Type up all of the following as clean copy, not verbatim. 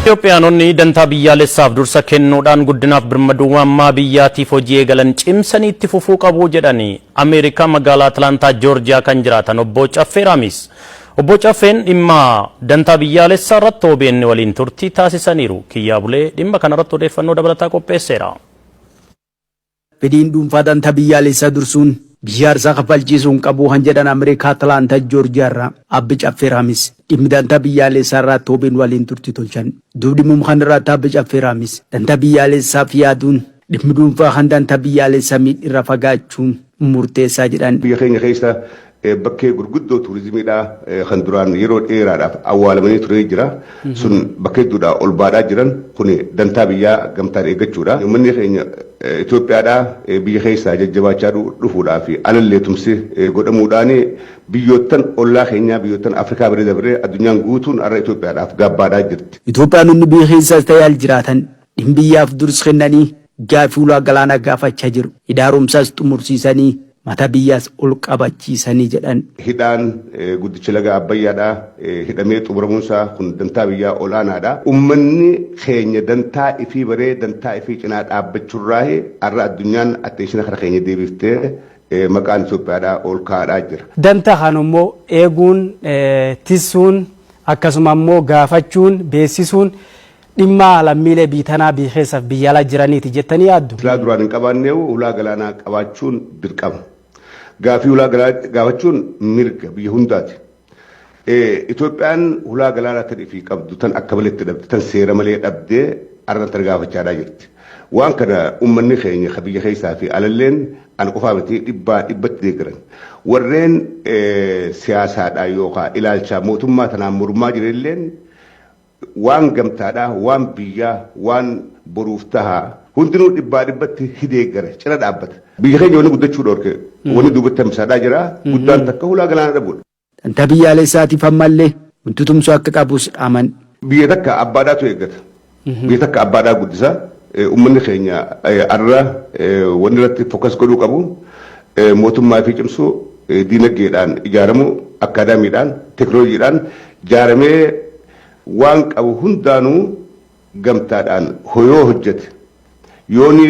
Itoophiyaanonni dantaa biyyaalessaaf dursa kennuudhaan guddinaaf birmadummaa biyyaatiif hojii eegalan cimsanii itti fufuu qabu jedhanii Ameerikaa magaalaa Atlaantaa Joorjiyaa kan jiraatan obbo Caffee Raamis. Obbo Caffeen dhimma dantaa biyyaalessaa irratti OBN waliin turtii taasisaniiru. Kiyyaa Bulee dhimma kanarratti odeeffannoo dabalataa qopheesseera. Fedhiin dhuunfaa dantaa biyyaalessaa dursuun biyyaarsaa kafalchiisuun qabu kan jedhan Ameerikaa Atlaantaa Joorjiyaa irraa Obbo Caffee Raamis dhimmi dantaa biyyaalessaa irratti OBN waliin turtii tolchan. Dubbi mumkan irratti Obbo Caffee Raamis dantaa biyyaalessaaf yaaduun dhimmi dhuunfaa kan dantaa biyyaalessaa miidhirra fagaachuun murteessaa jedhan. Biyya keenya keessa bakkee gurguddoo turizimiidha kan duraan yeroo dheeraadhaaf awwaalamanii turee jira. Sun bakkee hedduudha ol baadhaa jiran kun dantaa biyyaa gamtaan eeggachuudha. Uummanni keenya Itoophiyaadha biyya keessaa jajjabaachaa dhufuudhaa fi alallee tumsi godhamuudhaan biyyoottan ollaa keenyaa biyyoottan Afrikaa biree dabree addunyaan guutuun har'a Itoophiyaadhaaf gabbaadhaa jirti. Itoophiyaanonni biyya keessaas ta'ee al jiraatan dhimma biyyaaf dursa kennanii gaafii ulaa galaanaa gaafachaa jiru. Idaarumsaas xumursiisanii mata biyyaas ol qabachiisanii jedhan. Hidhaan guddicha laga Abbayyaadha hidhamee xumuramuunsaa kun dantaa biyyaa olaanaadha. Uummanni keenya dantaa ifii baree dantaa ifii cinaa dhaabbachuurraa har'a addunyaan atteeshina kana keenya deebiftee maqaan Itoophiyaadhaa ol kaa'aa jira. Dantaa kan immoo eeguun tisuun akkasuma immoo gaafachuun beeksisuun dhimma lammiilee biitanaa biyya keessaaf biyya alaa jiraniiti jettanii yaaddu. Ulaa duraan hin qabaanne ulaa galaanaa qabaachuun dirqama. Gaafii ulaa galaanaa gaafachuun mirga biyya hundaati. Itoophiyaan ulaa galaanaa ta'ee fi qabdu tan akka malee itti dhabde tan seera malee dhabdee har'a tan gaafachaa jirti. Waan kana uummanni keenya biyya keessaa fi alalleen an qofaa miti dhibbatti deeggaran. Warreen siyaasaadhaa yookaan ilaalcha mootummaa tanaan mormaa jireelleen waan gamtaadhaa waan biyyaa waan boruuf tahaa hundinuu dhibbatti hideeggare cina dhaabbata. Biyya keenya wanni guddachuu dhoorke wanni duubatti hamsaadhaa jira guddaan takka ulaa galaanaa dhabuudha. Dantaa biyyaalessaatiif ammallee wanti tumsuu akka qabus dhaaman. Biyya takka abbaadhaatu eeggata. Biyya takka abbaadhaa guddisa. Uummanni keenya har'a wanni irratti fokas godhuu qabu mootummaa fi cimsuu diinagdeedhaan ijaaramu akkaadaamiidhaan teekinooloojiidhaan ijaaramee waan qabu hundaanuu gamtaadhaan hoyoo hojjete yooni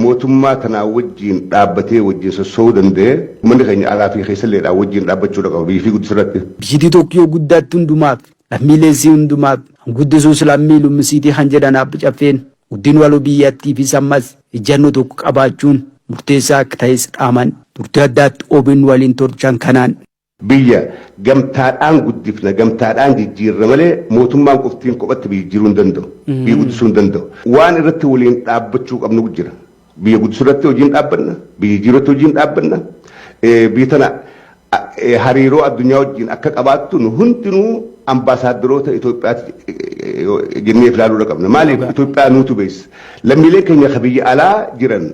mootummaa tanaa wajjiin dhaabbatee wajjiin sossoo'uu danda'e uummanni keenya alaa fi keessalleedhaan wajjiin dhaabbachuu qaba biyya fi guddisirratti. Biyyi Tokkoo guddaatti hundumaaf lammiileessi hundumaaf guddisuus lammii lummisiitii kan jedhan Obbo Caffeen guddin waloo biyyattii fi sammas ejjannoo tokko qabaachuun murteessaa akka ta'es dhaaman turtii addaatti OBN waliin tolchan kanaan. Biyya gamtaadhaan guddifna gamtaadhaan jijjiirra malee mootummaan qoftiin kophatti biyya jijjiiruu hin danda'u. Biyya guddisuu hin danda'u. Waan irratti waliin dhaabbachuu qabnu jira. Biyya guddisuu irratti hojiin dhaabbanna. Biyya jijjiiruu irratti hojiin dhaabbanna. Biyya tana hariiroo addunyaa wajjin akka qabaattu nu hundinuu ambaasaaddaroota Itoophiyaatti jennee ilaaluu qabna. Maaliif Itoophiyaa nuutu beessa. Lammiileen keenya biyya alaa jiran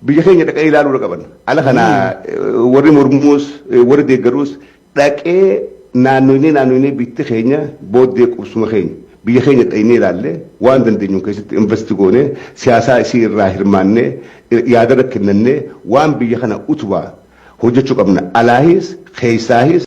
biyya keenya dhaqee ilaaluu qaban. Ala kana warri mormuus warri deeggaruus dhaqee naannolee bitti keenya booddee qubsuma keenya biyya keenya dhaqnee ilaallee waan dandeenyu keessatti investi goonee siyaasaa isii irraa hirmaannee yaada kennannee waan biyya kana utubaa hojjechuu qabna. Alaahis keessaahis.